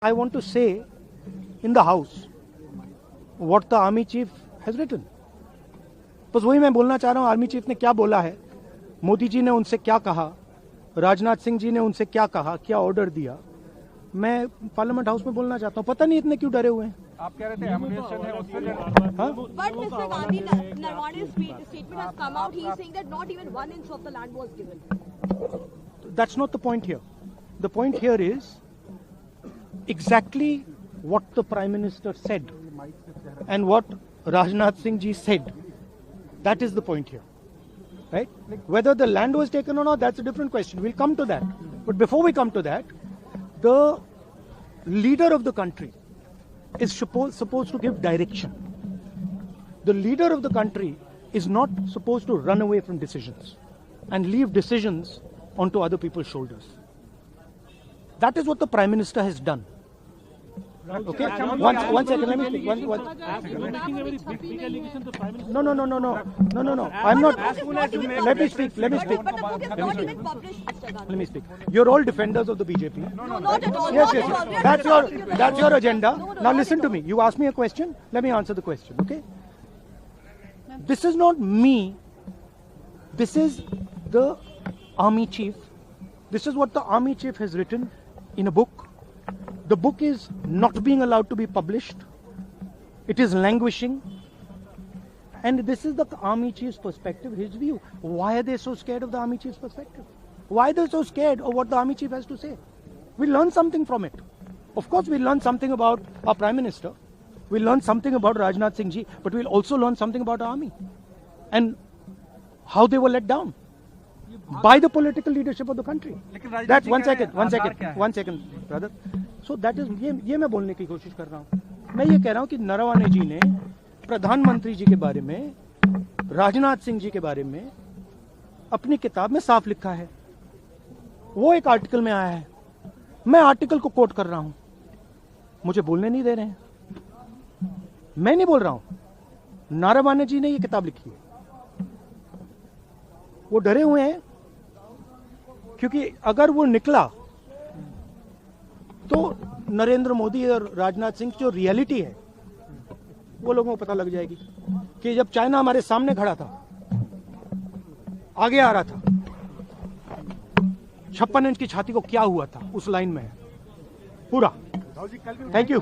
I want to say in the house what the army chief has written. बस वही मैं बोलना चाह रहा हूँ, आर्मी चीफ ने क्या बोला है, मोदी जी ने उनसे क्या कहा, राजनाथ सिंह जी ने उनसे क्या कहा, क्या ऑर्डर दिया, मैं पार्लियामेंट हाउस में बोलना चाहता हूँ। पता नहीं इतने क्यों डरे हुए हैं। आप कह रहे थे एमुनेशन है उससे But Mr. Gandhi, Narwane's statement has come out. He is saying that not even 1 inch of the land was given. That's not the point here. The point here is exactly what the Prime Minister said and what Rajnath Singh ji said. That is the point here, right? Whether the land was taken or not, that's a different question. We'll come to that. But before we come to that, the leader of the country is supposed to give direction. The leader of the country is not supposed to run away from decisions and leave decisions onto other people's shoulders. That is what the Prime Minister has done. Okay, one second, let me speak. No. I'm not. Let me speak. But the book is not even published, Mr. Gandhi. Let me speak. You're all defenders of the BJP. No, not at all. Yes. Not at all. That's your agenda. No, Now not listen at to all. me. You asked me a question. Let me answer the question. Okay. This is not me. This is the army chief. This is what the army chief has written in a book. The book is not being allowed to be published. It is languishing. And this is the army chief's perspective, his view. Why are they so scared of the army chief's perspective? Why are they so scared of what the army chief has to say? We learn something from it. Of course, we learn something about our Prime Minister. We learn something about Rajnath Singh ji, but we'll also learn something about our army and how they were let down by the political leadership of the country. That's one second, brother. So that is ये मैं बोलने की कोशिश कर रहा हूँ। मैं ये कह रहा हूँ कि नरवाने जी ने प्रधानमंत्री जी के बारे में, राजनाथ सिंह जी के बारे में अपनी किताब में साफ लिखा है। वो एक आर्टिकल में आया है, मैं आर्टिकल को कोट कर रहा हूं, मुझे बोलने नहीं दे रहे हैं। मैं नहीं बोल रहा हूं, नारावाने जी ने ये किताब लिखी है। वो डरे हुए हैं क्योंकि अगर वो निकला तो नरेंद्र मोदी और राजनाथ सिंह की जो रियलिटी है वो लोगों को पता लग जाएगी कि जब चाइना हमारे सामने खड़ा था, आगे आ रहा था, 56 इंच की छाती को क्या हुआ था, उस लाइन में है पूरा। Thank you.